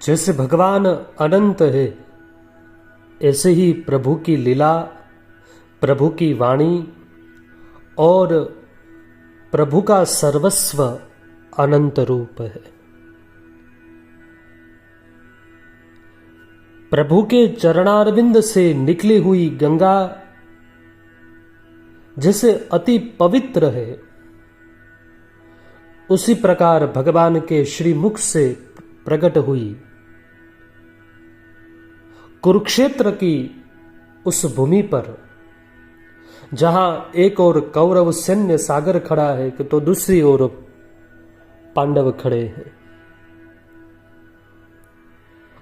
जैसे भगवान अनंत है, ऐसे ही प्रभु की लीला, प्रभु की वाणी और प्रभु का सर्वस्व अनंत रूप है। प्रभु के चरणारविंद से निकली हुई गंगा जैसे अति पवित्र है, उसी प्रकार भगवान के श्रीमुख से प्रकट हुई कुरुक्षेत्र की उस भूमि पर, जहां एक ओर कौरव सैन्य सागर खड़ा है तो दूसरी ओर पांडव खड़े हैं,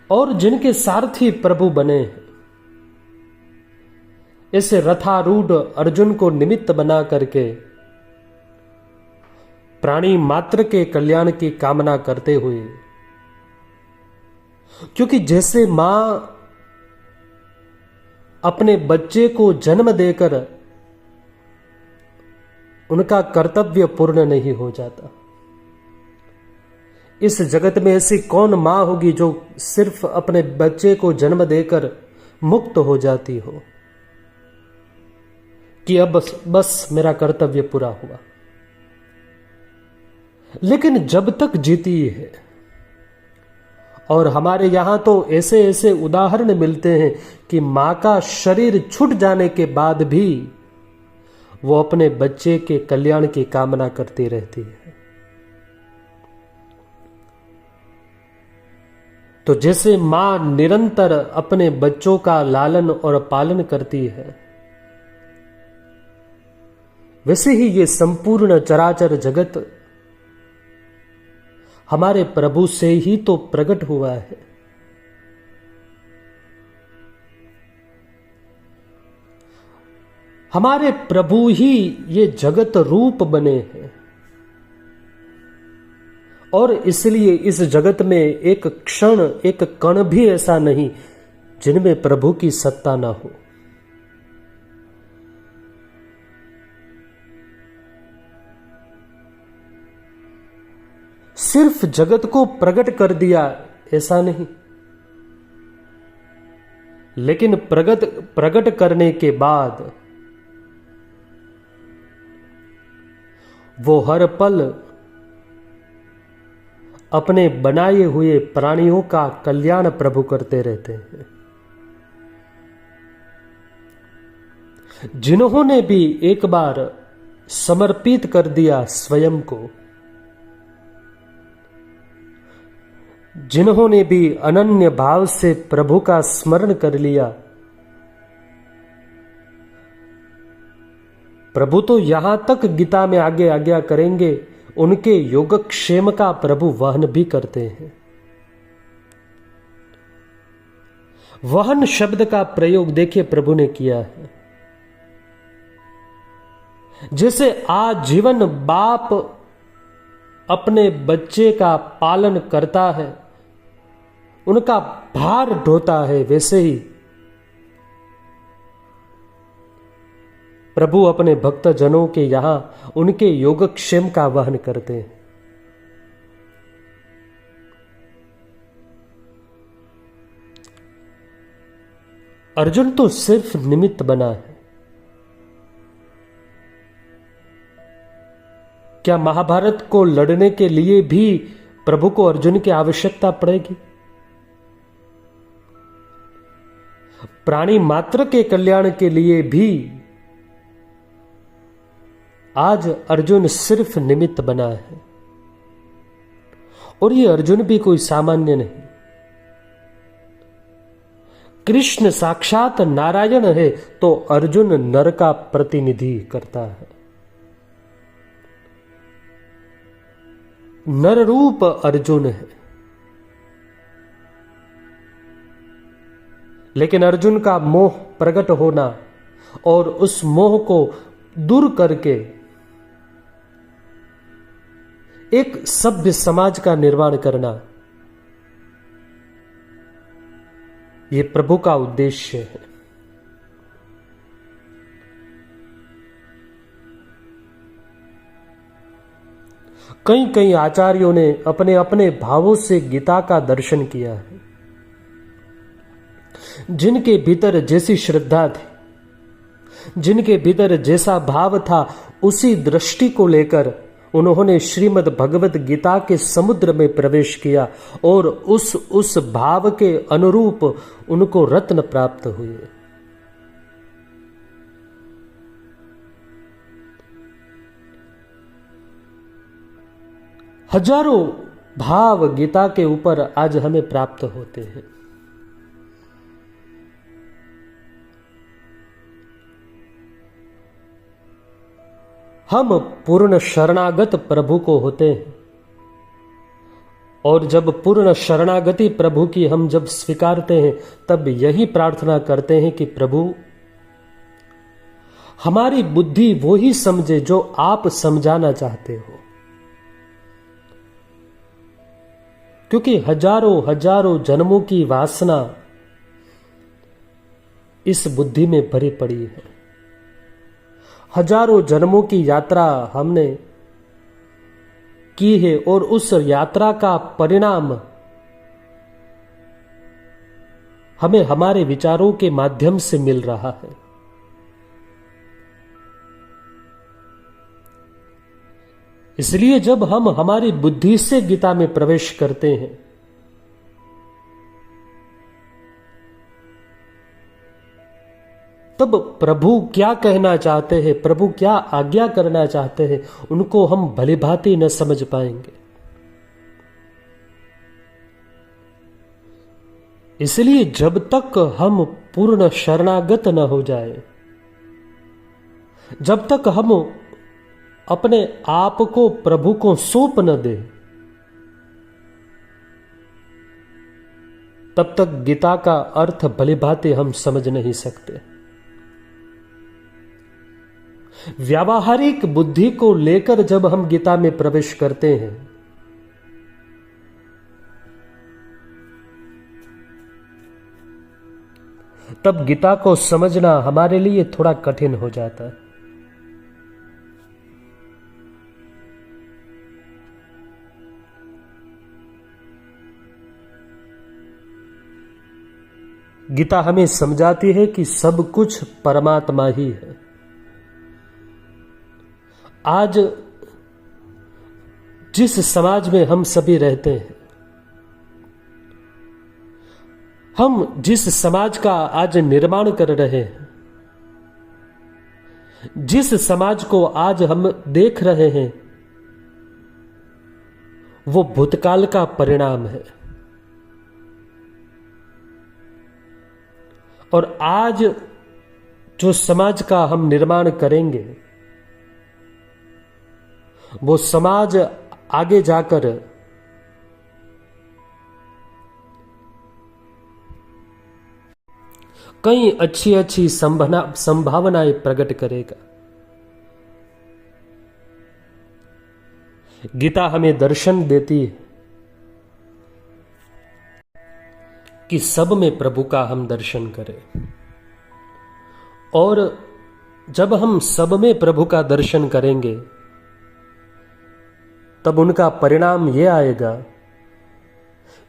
और जिनके सारथी प्रभु बने हैं, ऐसे रथारूढ़ अर्जुन को निमित्त बना करके प्राणी मात्र के कल्याण की कामना करते हुए, क्योंकि जैसे मां अपने बच्चे को जन्म देकर उनका कर्तव्य पूर्ण नहीं हो जाता, इस जगत में ऐसी कौन मां होगी जो सिर्फ अपने बच्चे को जन्म देकर मुक्त हो जाती हो कि अब बस मेरा कर्तव्य पूरा हुआ। लेकिन जब तक जीती है, और हमारे यहां तो ऐसे ऐसे उदाहरण मिलते हैं कि मां का शरीर छूट जाने के बाद भी वो अपने बच्चे के कल्याण की कामना करती रहती है। तो जैसे मां निरंतर अपने बच्चों का लालन और पालन करती है, वैसे ही ये संपूर्ण चराचर जगत हमारे प्रभु से ही तो प्रकट हुआ है। हमारे प्रभु ही ये जगत रूप बने हैं, और इसलिए इस जगत में एक क्षण, एक कण भी ऐसा नहीं जिनमें प्रभु की सत्ता ना हो। सिर्फ जगत को प्रकट कर दिया ऐसा नहीं, लेकिन प्रकट करने के बाद वो हर पल अपने बनाए हुए प्राणियों का कल्याण प्रभु करते रहते हैं। जिन्होंने भी एक बार समर्पित कर दिया स्वयं को, जिन्होंने भी अनन्य भाव से प्रभु का स्मरण कर लिया, प्रभु तो यहां तक गीता में आगे आज्ञा करेंगे, उनके योगक्षेम का प्रभु वहन भी करते हैं। वहन शब्द का प्रयोग देखिए प्रभु ने किया है। जैसे आजीवन बाप अपने बच्चे का पालन करता है, उनका भार ढोता है, वैसे ही प्रभु अपने भक्तजनों के यहां उनके योगक्षेम का वहन करते हैं। अर्जुन तो सिर्फ निमित्त बना है। क्या महाभारत को लड़ने के लिए भी प्रभु को अर्जुन की आवश्यकता पड़ेगी? प्राणी मात्र के कल्याण के लिए भी आज अर्जुन सिर्फ निमित्त बना है, और ये अर्जुन भी कोई सामान्य नहीं। कृष्ण साक्षात नारायण है तो अर्जुन नर का प्रतिनिधि करता है। नर रूप अर्जुन है, लेकिन अर्जुन का मोह प्रकट होना और उस मोह को दूर करके एक सभ्य समाज का निर्माण करना, ये प्रभु का उद्देश्य है। कई कई आचार्यों ने अपने अपने भावों से गीता का दर्शन किया है। जिनके भीतर जैसी श्रद्धा थी, जिनके भीतर जैसा भाव था, उसी दृष्टि को लेकर उन्होंने श्रीमद् भगवत गीता के समुद्र में प्रवेश किया और उस भाव के अनुरूप उनको रत्न प्राप्त हुए। हजारों भाव गीता के ऊपर आज हमें प्राप्त होते हैं। हम पूर्ण शरणागत प्रभु को होते हैं और जब पूर्ण शरणागति प्रभु की हम जब स्वीकारते हैं, तब यही प्रार्थना करते हैं कि प्रभु हमारी बुद्धि वो ही समझे जो आप समझाना चाहते हो, क्योंकि हजारों हजारों जन्मों की वासना इस बुद्धि में भरी पड़ी है। हजारों जन्मों की यात्रा हमने की है और उस यात्रा का परिणाम हमें हमारे विचारों के माध्यम से मिल रहा है। इसलिए जब हम हमारी बुद्धि से गीता में प्रवेश करते हैं, तब प्रभु क्या कहना चाहते हैं, प्रभु क्या आज्ञा करना चाहते हैं, उनको हम भलीभांति न समझ पाएंगे। इसलिए जब तक हम पूर्ण शरणागत न हो जाए, जब तक हम अपने आप को प्रभु को सौंप न दे, तब तक गीता का अर्थ भलीभांति हम समझ नहीं सकते। व्यावहारिक बुद्धि को लेकर जब हम गीता में प्रवेश करते हैं, तब गीता को समझना हमारे लिए थोड़ा कठिन हो जाता है। गीता हमें समझाती है कि सब कुछ परमात्मा ही है। आज जिस समाज में हम सभी रहते हैं, हम जिस समाज का आज निर्माण कर रहे हैं, जिस समाज को आज हम देख रहे हैं, वो भूतकाल का परिणाम है। और आज जो समाज का हम निर्माण करेंगे, वो समाज आगे जाकर कई अच्छी अच्छी संभावनाएं प्रकट करेगा। गीता हमें दर्शन देती है कि सब में प्रभु का हम दर्शन करें, और जब हम सब में प्रभु का दर्शन करेंगे, तब उनका परिणाम यह आएगा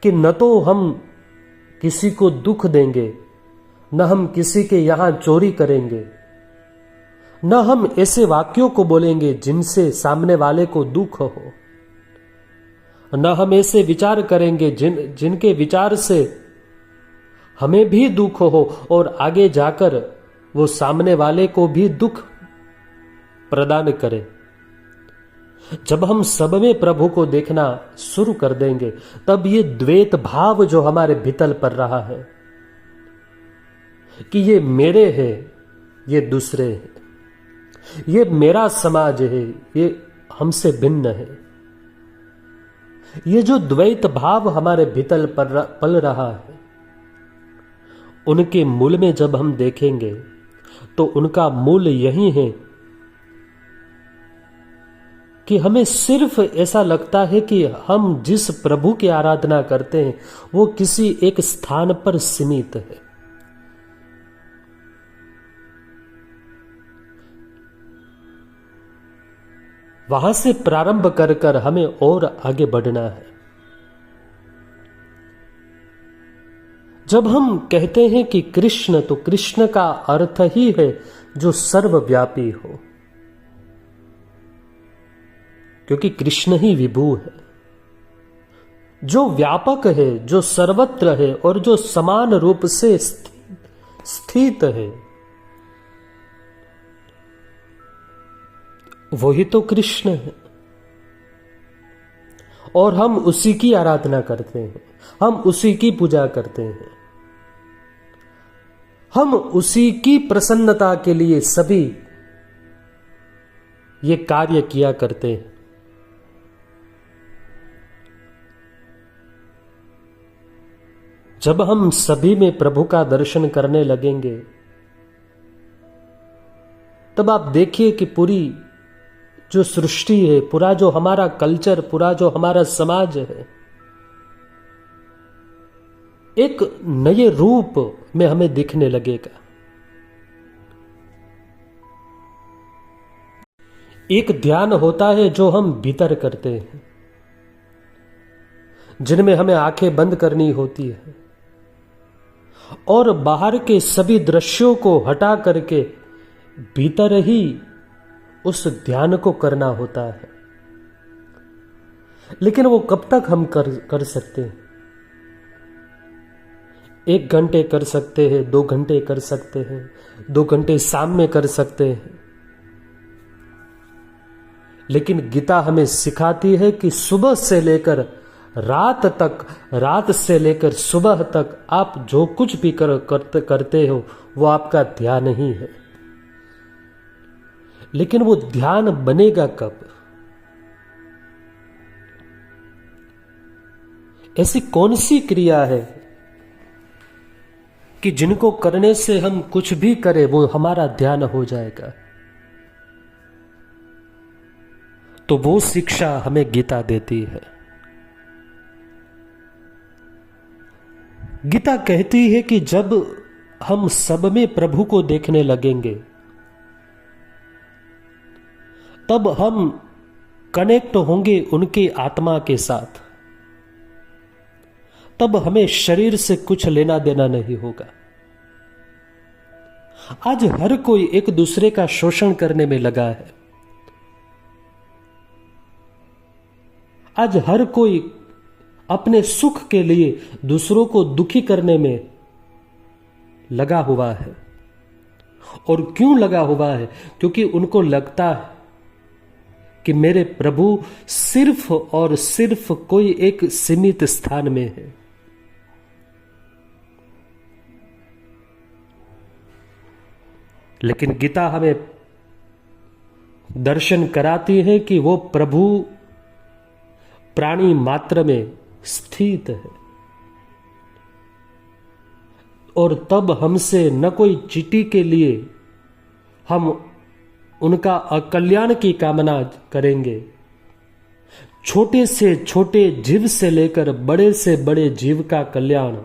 कि न तो हम किसी को दुख देंगे, न हम किसी के यहां चोरी करेंगे, न हम ऐसे वाक्यों को बोलेंगे जिनसे सामने वाले को दुख हो, न हम ऐसे विचार करेंगे जिनके विचार से हमें भी दुख हो और आगे जाकर वो सामने वाले को भी दुख प्रदान करे। जब हम सब में प्रभु को देखना शुरू कर देंगे, तब ये द्वैत भाव जो हमारे भीतर पड़ रहा है कि ये मेरे है, ये दूसरे है, ये मेरा समाज है, ये हमसे भिन्न है, ये जो द्वैत भाव हमारे भीतर पल रहा है, उनके मूल में जब हम देखेंगे तो उनका मूल यही है कि हमें सिर्फ ऐसा लगता है कि हम जिस प्रभु की आराधना करते हैं वो किसी एक स्थान पर सीमित है। वहां से प्रारंभ कर कर हमें और आगे बढ़ना है। जब हम कहते हैं कि कृष्ण, तो कृष्ण का अर्थ ही है जो सर्वव्यापी हो, क्योंकि कृष्ण ही विभु है, जो व्यापक है, जो सर्वत्र है और जो समान रूप से स्थित है, वही तो कृष्ण है। और हम उसी की आराधना करते हैं, हम उसी की पूजा करते हैं, हम उसी की प्रसन्नता के लिए सभी ये कार्य किया करते हैं। जब हम सभी में प्रभु का दर्शन करने लगेंगे, तब आप देखिए कि पूरी जो सृष्टि है, पूरा जो हमारा कल्चर, पूरा जो हमारा समाज है, एक नए रूप में हमें दिखने लगेगा। एक ध्यान होता है जो हम भीतर करते हैं, जिनमें हमें आंखें बंद करनी होती है और बाहर के सभी दृश्यों को हटा करके भीतर ही उस ध्यान को करना होता है। लेकिन वो कब तक हम कर सकते हैं? 1 घंटे कर सकते हैं, 2 घंटे कर सकते हैं, 2 घंटे शाम में कर सकते हैं। लेकिन गीता हमें सिखाती है कि सुबह से लेकर रात तक, रात से लेकर सुबह तक आप जो कुछ भी करते हो वो आपका ध्यान ही है। लेकिन वो ध्यान बनेगा कब? ऐसी कौन सी क्रिया है कि जिनको करने से हम कुछ भी करें वो हमारा ध्यान हो जाएगा? तो वो शिक्षा हमें गीता देती है। गीता कहती है कि जब हम सब में प्रभु को देखने लगेंगे, तब हम कनेक्ट होंगे उनकी आत्मा के साथ। तब हमें शरीर से कुछ लेना देना नहीं होगा। आज हर कोई एक दूसरे का शोषण करने में लगा है। आज हर कोई अपने सुख के लिए दूसरों को दुखी करने में लगा हुआ है। और क्यों लगा हुआ है? क्योंकि उनको लगता है कि मेरे प्रभु सिर्फ और सिर्फ कोई एक सीमित स्थान में है। लेकिन गीता हमें दर्शन कराती है कि वो प्रभु प्राणी मात्र में स्थित है। और तब हमसे न कोई चींटी के लिए हम उनका अकल्याण की कामना करेंगे। छोटे से छोटे जीव से लेकर बड़े से बड़े जीव का कल्याण,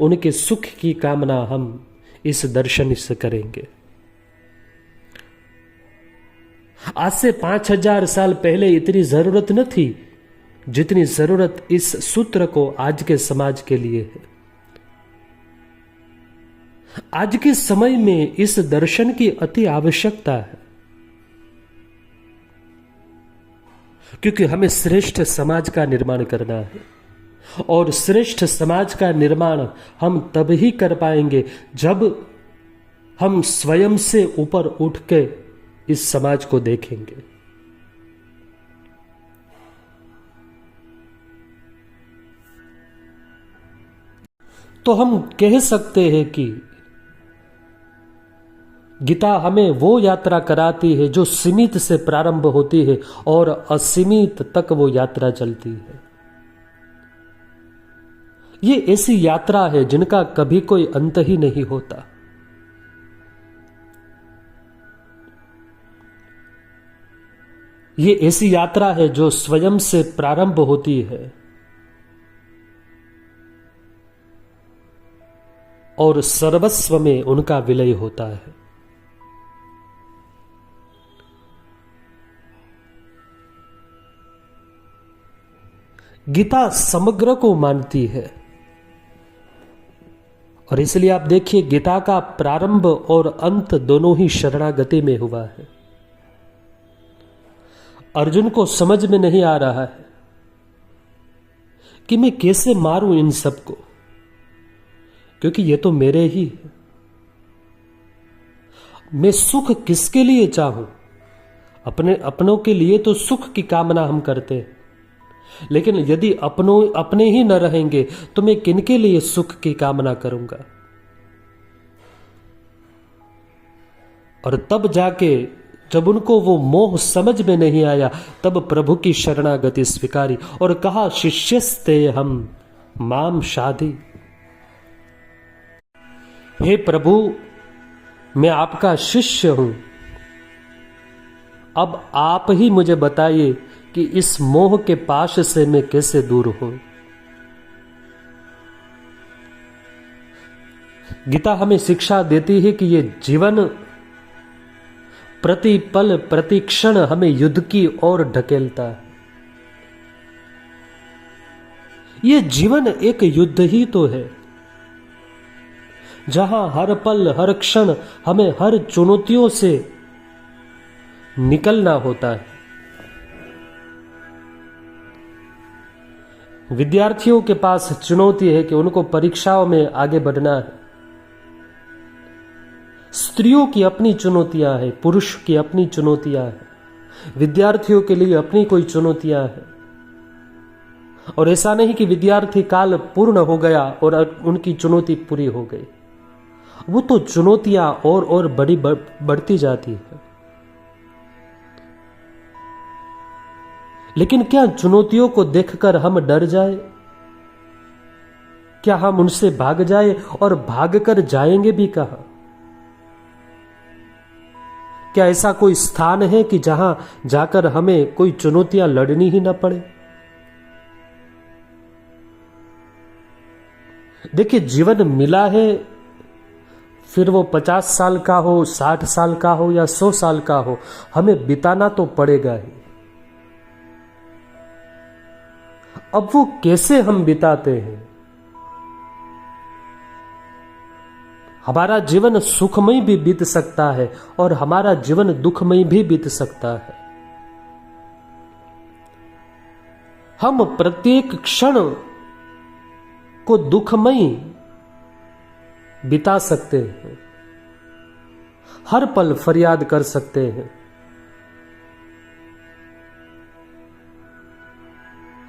उनके सुख की कामना हम इस दर्शन से करेंगे। आज से 5000 साल पहले इतनी जरूरत न थी जितनी जरूरत इस सूत्र को आज के समाज के लिए है। आज के समय में इस दर्शन की अति आवश्यकता है, क्योंकि हमें श्रेष्ठ समाज का निर्माण करना है। और श्रेष्ठ समाज का निर्माण हम तब ही कर पाएंगे जब हम स्वयं से ऊपर उठ के इस समाज को देखेंगे। तो हम कह सकते हैं कि गीता हमें वो यात्रा कराती है जो सीमित से प्रारंभ होती है और असीमित तक वो यात्रा चलती है। ये ऐसी यात्रा है जिनका कभी कोई अंत ही नहीं होता। ये ऐसी यात्रा है जो स्वयं से प्रारंभ होती है और सर्वस्व में उनका विलय होता है। गीता समग्र को मानती है और इसलिए आप देखिए गीता का प्रारंभ और अंत दोनों ही शरणागति में हुआ है। अर्जुन को समझ में नहीं आ रहा है कि मैं कैसे मारूं इन सबको, क्योंकि ये तो मेरे ही है। मैं सुख किसके लिए चाहूं? अपनों के लिए तो सुख की कामना हम करते हैं, लेकिन यदि अपने ही न रहेंगे तो मैं किनके लिए सुख की कामना करूंगा? और तब जाके जब उनको वो मोह समझ में नहीं आया, तब प्रभु की शरणागति स्वीकारी और कहा शिष्यस्ते हम माम शाधि। हे प्रभु, मैं आपका शिष्य हूं, अब आप ही मुझे बताइए कि इस मोह के पाश से मैं कैसे दूर हूं। गीता हमें शिक्षा देती है कि ये जीवन प्रति पल प्रति क्षण हमें युद्ध की ओर ढकेलता है। ये जीवन एक युद्ध ही तो है, जहां हर पल हर क्षण हमें हर चुनौतियों से निकलना होता है। विद्यार्थियों के पास चुनौती है कि उनको परीक्षाओं में आगे बढ़ना है। स्त्रियों की अपनी चुनौतियां हैं, पुरुष की अपनी चुनौतियां हैं, विद्यार्थियों के लिए अपनी कोई चुनौतियां हैं। और ऐसा नहीं कि विद्यार्थी काल पूर्ण हो गया और उनकी चुनौती पूरी हो गई। वो तो चुनौतियां और बढ़ती जाती है। लेकिन क्या चुनौतियों को देखकर हम डर जाए? क्या हम उनसे भाग जाए? और भागकर जाएंगे भी कहां? क्या ऐसा कोई स्थान है कि जहां जाकर हमें कोई चुनौतियां लड़नी ही ना पड़े? देखिए, जीवन मिला है, फिर वो 50 साल का हो, 60 साल का हो या 100 साल का हो, हमें बिताना तो पड़ेगा ही। अब वो कैसे हम बिताते हैं? हमारा जीवन सुखमय भी बीत सकता है और हमारा जीवन दुखमय भी बीत सकता है। हम प्रत्येक क्षण को दुखमय बिता सकते हैं, हर पल फरियाद कर सकते हैं,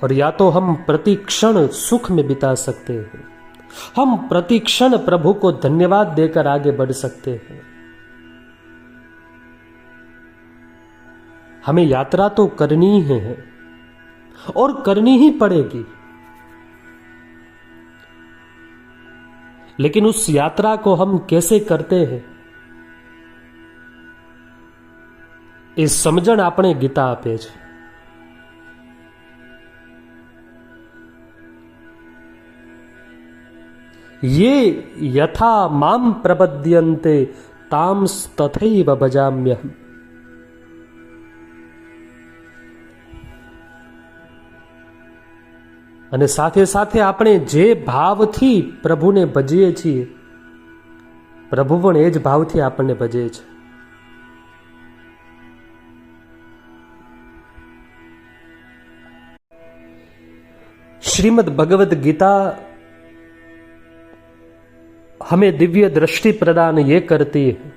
और या तो हम प्रति क्षण सुख में बिता सकते हैं। हम प्रति क्षण प्रभु को धन्यवाद देकर आगे बढ़ सकते हैं। हमें यात्रा तो करनी ही है और करनी ही पड़ेगी, लेकिन उस यात्रा को हम कैसे करते हैं, એ સમજણ આપણે ગીતા આપે છે। ये यथा माम प्रपद्यन्ते ताम तथैव भजाम्यहम्। અને સાથે સાથે આપણે જે ભાવથી પ્રભુને ભજીએ છીએ, પ્રભુ પણ એ જ ભાવથી આપણને ભજે છે। श्रीमद् भगवद गीता हमें दिव्य दृष्टि प्रदान ये करती है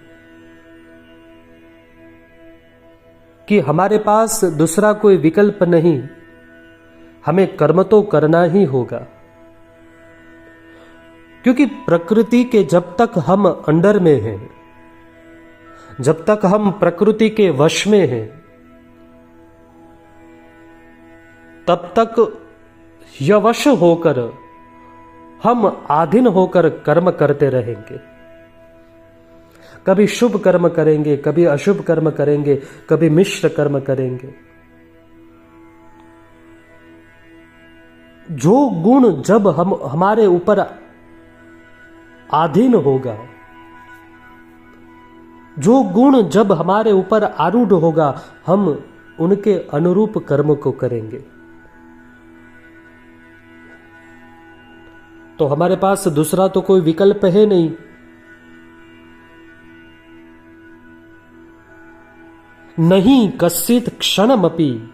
कि हमारे पास दूसरा कोई विकल्प नहीं, हमें कर्म तो करना ही होगा। क्योंकि प्रकृति के जब तक हम अंडर में हैं, जब तक हम प्रकृति के वश में हैं, तब तक यवश होकर हम आधीन होकर कर्म करते रहेंगे। कभी शुभ कर्म करेंगे, कभी अशुभ कर्म करेंगे, कभी मिश्र कर्म करेंगे। जो गुण जब हम हमारे ऊपर आधीन होगा, जो गुण जब हमारे ऊपर आरूढ़ होगा, हम उनके अनुरूप कर्म को करेंगे। तो हमारे पास दूसरा तो कोई विकल्प है नहीं। नहीं कश्चित क्षणमपि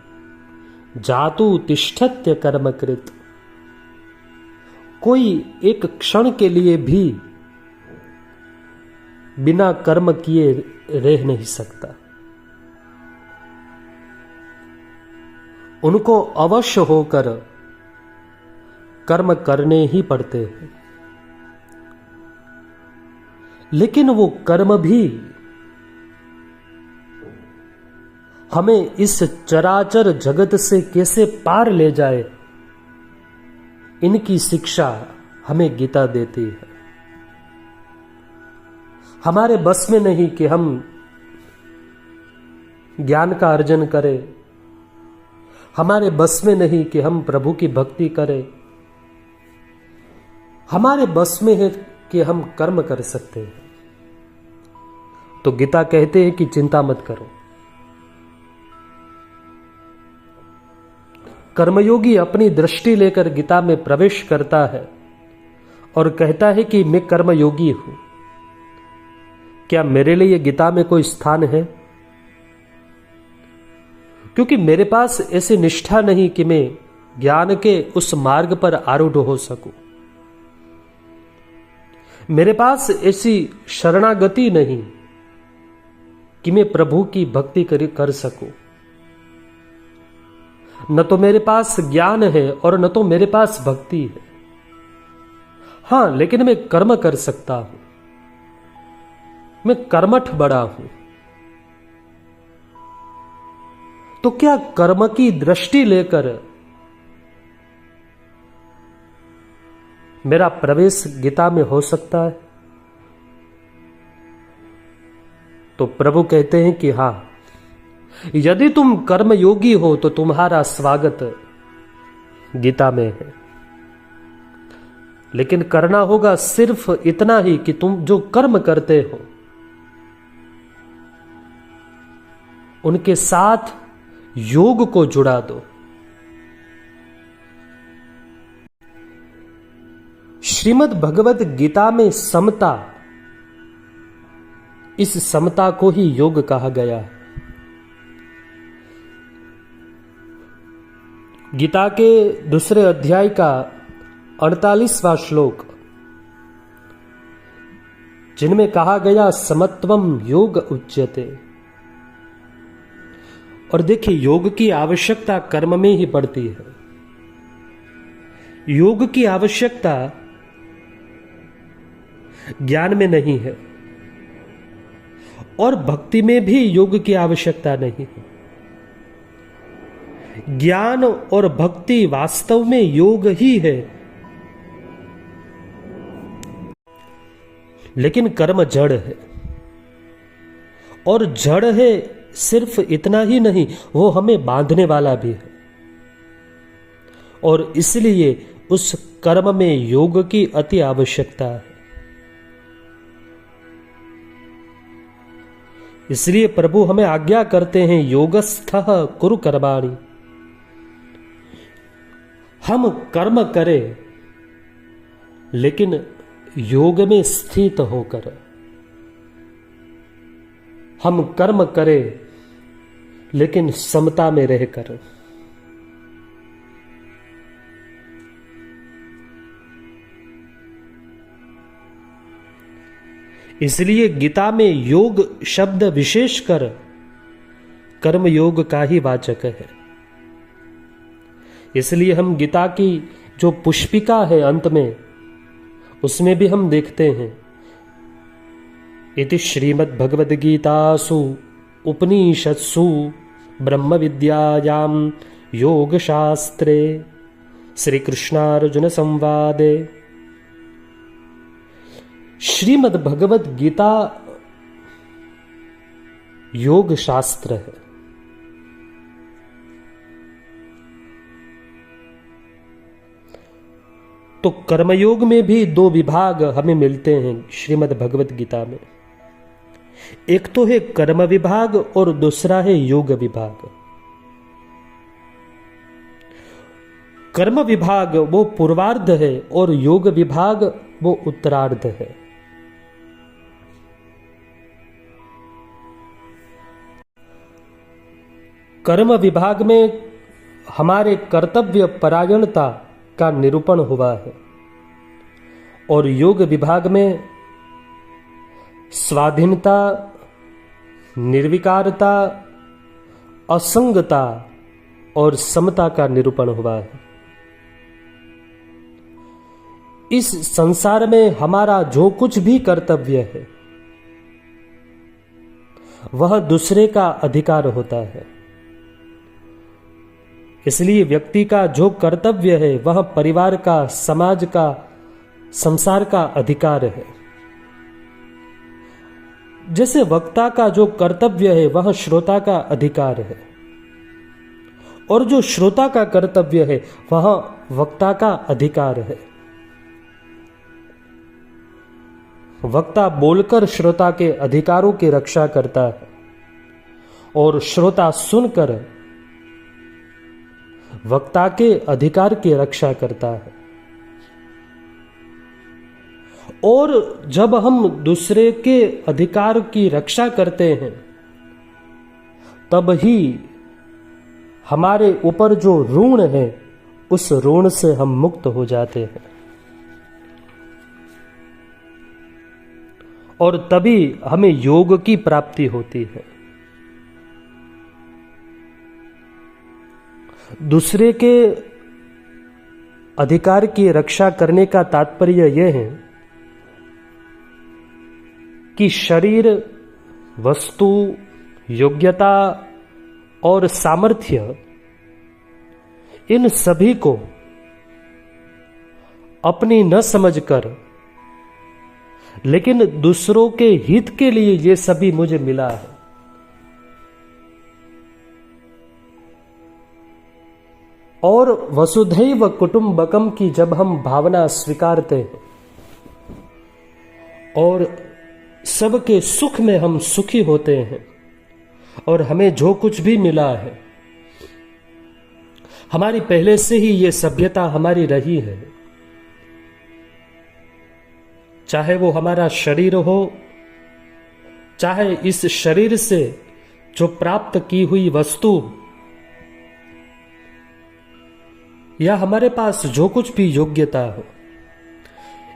जातु तिष्ठत्य कर्मकृत। कोई एक क्षण के लिए भी बिना कर्म किए रह नहीं सकता। उनको अवश्य होकर कर्म करने ही पड़ते हैं। लेकिन वो कर्म भी हमें इस चराचर जगत से कैसे पार ले जाए, इनकी शिक्षा हमें गीता देती है। हमारे बस में नहीं कि हम ज्ञान का अर्जन करें, हमारे बस में नहीं कि हम प्रभु की भक्ति करें, हमारे बस में है कि हम कर्म कर सकते हैं। तो गीता कहते हैं कि चिंता मत करो। कर्मयोगी अपनी दृष्टि लेकर गीता में प्रवेश करता है और कहता है कि मैं कर्मयोगी हूं। क्या मेरे लिए गीता में कोई स्थान है? क्योंकि मेरे पास ऐसी निष्ठा नहीं कि मैं ज्ञान के उस मार्ग पर आरूढ़ हो सकूं। मेरे पास ऐसी शरणागति नहीं कि मैं प्रभु की भक्ति कर सकूं। न तो मेरे पास ज्ञान है और न तो मेरे पास भक्ति है। हां, लेकिन मैं कर्म कर सकता हूं। मैं कर्मठ बड़ा हूं। तो क्या कर्म की दृष्टि लेकर मेरा प्रवेश गीता में हो सकता है? तो प्रभु कहते हैं कि हां, यदि तुम कर्मयोगी हो तो तुम्हारा स्वागत गीता में है। लेकिन करना होगा सिर्फ इतना ही कि तुम जो कर्म करते हो उनके साथ योग को जुड़ा दो। श्रीमद् भगवत गीता में समता, इस समता को ही योग कहा गया है। गीता के दूसरे अध्याय का 48वां श्लोक, जिनमें कहा गया समत्वम योग उच्यते। और देखिए, योग की आवश्यकता कर्म में ही पड़ती है। योग की आवश्यकता ज्ञान में नहीं है और भक्ति में भी योग की आवश्यकता नहीं है। ज्ञान और भक्ति वास्तव में योग ही है। लेकिन कर्म जड़ है, और जड़ है सिर्फ इतना ही नहीं, वो हमें बांधने वाला भी है। और इसलिए उस कर्म में योग की अति आवश्यकता है। इसलिए प्रभु हमें आज्ञा करते हैं, योगस्थः कुरु कर्माणि। हम कर्म करें लेकिन योग में स्थित होकर। हम कर्म करें लेकिन समता में रहकर। इसलिए गीता में योग शब्द विशेषकर कर्म योग का ही वाचक है। इसलिए हम गीता की जो पुष्पिका है अंत में, उसमें भी हम देखते हैं, इति श्रीमद् भगवद गीतासु उपनिषत्सु ब्रह्म विद्यायां योग शास्त्रे श्री कृष्णार्जुन संवादे। श्रीमद् भगवद गीता योग शास्त्र है। तो कर्मयोग में भी दो विभाग हमें मिलते हैं श्रीमद् भगवत गीता में। एक तो है कर्म विभाग और दूसरा है योग विभाग। कर्म विभाग वो पूर्वार्ध है और योग विभाग वो उत्तरार्ध है। कर्म विभाग में हमारे कर्तव्य परायणता का निरूपण हुआ है और योग विभाग में स्वाधीनता, निर्विकारता, असंगता और समता का निरूपण हुआ है। इस संसार में हमारा जो कुछ भी कर्तव्य है वह दूसरे का अधिकार होता है। इसलिए व्यक्ति का जो कर्तव्य है वह परिवार का, समाज का, संसार का अधिकार है। जैसे वक्ता का जो कर्तव्य है वह श्रोता का अधिकार है और जो श्रोता का कर्तव्य है वह वक्ता का अधिकार है। वक्ता बोलकर श्रोता के अधिकारों की रक्षा करता है और श्रोता सुनकर वक्ता के अधिकार की रक्षा करता है। और जब हम दूसरे के अधिकार की रक्षा करते हैं तब ही हमारे ऊपर जो ऋण है उस ऋण से हम मुक्त हो जाते हैं और तभी हमें योग की प्राप्ति होती है। दूसरे के अधिकार की रक्षा करने का तात्पर्य यह है कि शरीर, वस्तु, योग्यता और सामर्थ्य इन सभी को अपनी न समझकर लेकिन दूसरों के हित के लिए ये सभी मुझे मिला है, और वसुधैव कुटुंबकम की जब हम भावना स्वीकारते हैं और सबके सुख में हम सुखी होते हैं और हमें जो कुछ भी मिला है, हमारी पहले से ही ये सभ्यता हमारी रही है, चाहे वो हमारा शरीर हो, चाहे इस शरीर से जो प्राप्त की हुई वस्तु, या हमारे पास जो कुछ भी योग्यता हो,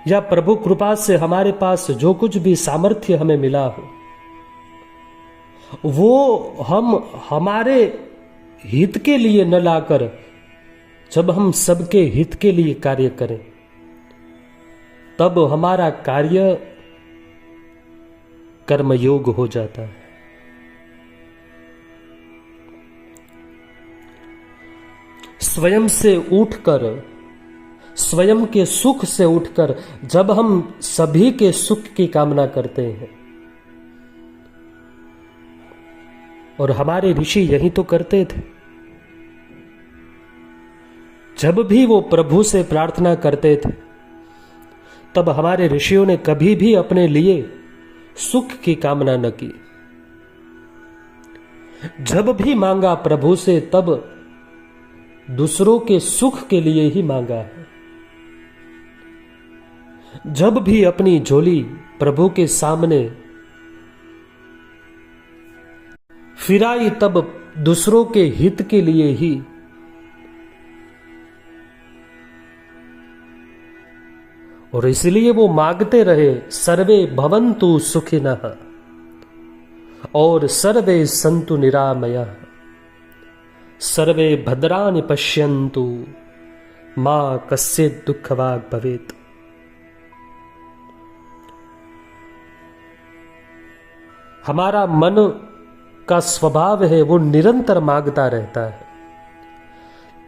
या प्रभु कृपा से हमारे पास जो कुछ भी सामर्थ्य हमें मिला हो, वो हम हमारे हित के लिए न लाकर जब हम सबके हित के लिए कार्य करें तब हमारा कार्य कर्मयोग हो जाता है। स्वयं से उठकर, स्वयं के सुख से उठकर जब हम सभी के सुख की कामना करते हैं, और हमारे ऋषि यही तो करते थे, जब भी वो प्रभु से प्रार्थना करते थे तब हमारे ऋषियों ने कभी भी अपने लिए सुख की कामना न की। जब भी मांगा प्रभु से तब दूसरों के सुख के लिए ही मांगा है। जब भी अपनी झोली प्रभु के सामने फिराई तब दूसरों के हित के लिए ही। और इसलिए वो मांगते रहे, सर्वे भवन्तु सुखिनः और सर्वे सन्तु निरामयः, सर्वे भद्राणि पश्यन्तु मा कश्चित् दुःखभाग् भवेत्। हमारा मन का स्वभाव है वो निरंतर मांगता रहता है।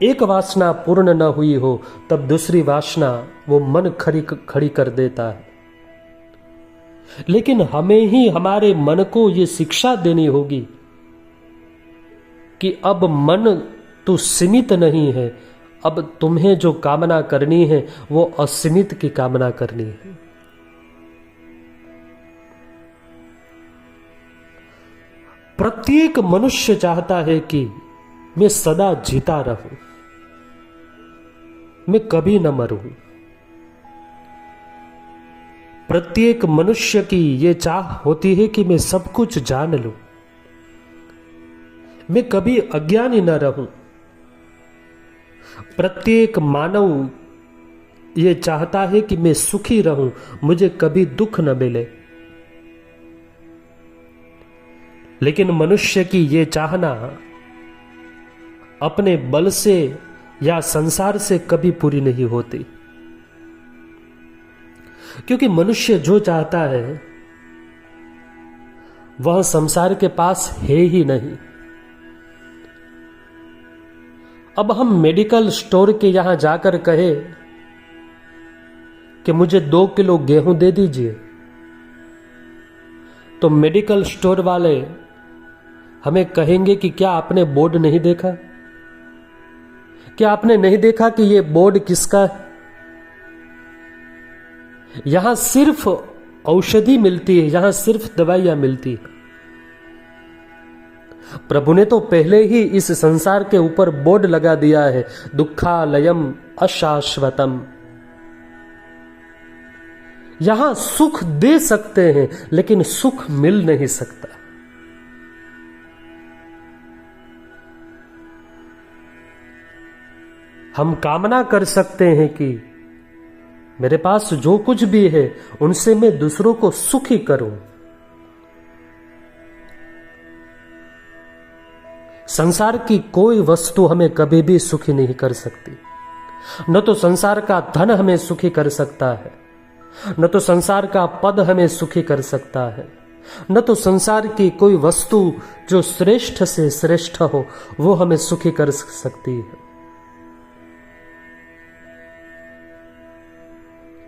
एक वासना पूर्ण न हुई हो तब दूसरी वासना वो मन खड़ी कर देता है। लेकिन हमें ही हमारे मन को ये शिक्षा देनी होगी कि अब मन तो सीमित नहीं है, अब तुम्हें जो कामना करनी है वो असीमित की कामना करनी है। प्रत्येक मनुष्य चाहता है कि मैं सदा जीता रहूं, मैं कभी न मरूं। प्रत्येक मनुष्य की ये चाह होती है कि मैं सब कुछ जान लूं, मैं कभी अज्ञानी न रहूं। प्रत्येक मानव ये चाहता है कि मैं सुखी रहूं, मुझे कभी दुख न मिले। लेकिन मनुष्य की ये चाहना अपने बल से या संसार से कभी पूरी नहीं होती, क्योंकि मनुष्य जो चाहता है वह संसार के पास है ही नहीं। अब हम मेडिकल स्टोर के यहां जाकर कहे कि मुझे 2 किलो गेहूं दे दीजिए, तो मेडिकल स्टोर वाले हमें कहेंगे कि क्या आपने बोर्ड नहीं देखा? क्या आपने नहीं देखा कि यह बोर्ड किसका है? यहां सिर्फ औषधि मिलती है, यहां सिर्फ दवाइयां मिलती है। प्रभु ने तो पहले ही इस संसार के ऊपर बोर्ड लगा दिया है, दुखालयम अशाश्वतम। यहां सुख दे सकते हैं लेकिन सुख मिल नहीं सकता। हम कामना कर सकते हैं कि मेरे पास जो कुछ भी है उनसे मैं दूसरों को सुखी करूं। संसार की कोई वस्तु हमें कभी भी सुखी नहीं कर सकती। न तो संसार का धन हमें सुखी कर सकता है, न तो संसार का पद हमें सुखी कर सकता है, न तो संसार की कोई वस्तु जो श्रेष्ठ से श्रेष्ठ हो वो हमें सुखी कर सकती है।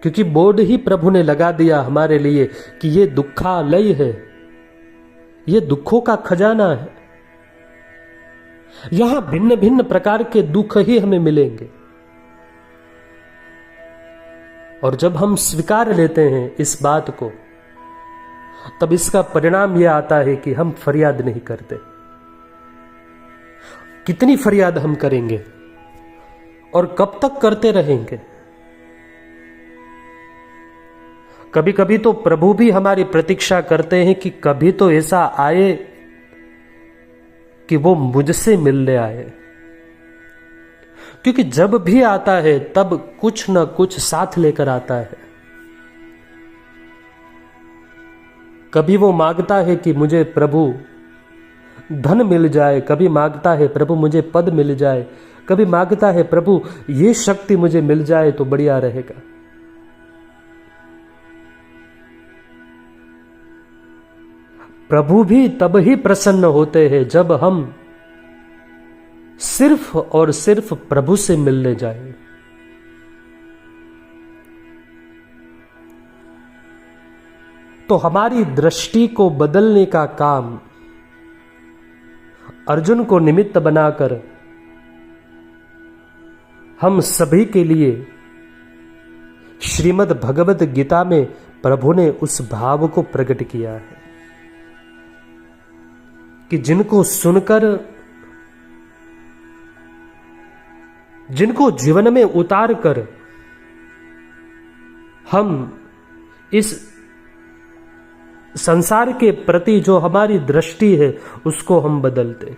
क्योंकि बोर्ड ही प्रभु ने लगा दिया हमारे लिए कि ये दुखालय है, ये दुखों का खजाना है। यहां भिन्न भिन्न प्रकार के दुख ही हमें मिलेंगे। और जब हम स्वीकार लेते हैं इस बात को, तब इसका परिणाम यह आता है कि हम फरियाद नहीं करते। कितनी फरियाद हम करेंगे और कब तक करते रहेंगे? कभी कभी तो प्रभु भी हमारी प्रतीक्षा करते हैं कि कभी तो ऐसा आए कि वो मुझसे मिलने आए, क्योंकि जब भी आता है तब कुछ न कुछ साथ लेकर आता है। कभी वो मांगता है कि मुझे प्रभु धन मिल जाए, कभी मांगता है प्रभु मुझे पद मिल जाए, कभी मांगता है प्रभु ये शक्ति मुझे मिल जाए तो बढ़िया रहेगा। प्रभु भी तब ही प्रसन्न होते हैं जब हम सिर्फ और सिर्फ प्रभु से मिलने जाएं। तो हमारी दृष्टि को बदलने का काम अर्जुन को निमित्त बनाकर हम सभी के लिए श्रीमद् भगवद गीता में प्रभु ने उस भाव को प्रकट किया है कि जिनको सुनकर, जिनको जीवन में उतार कर हम इस संसार के प्रति जो हमारी दृष्टि है उसको हम बदलते।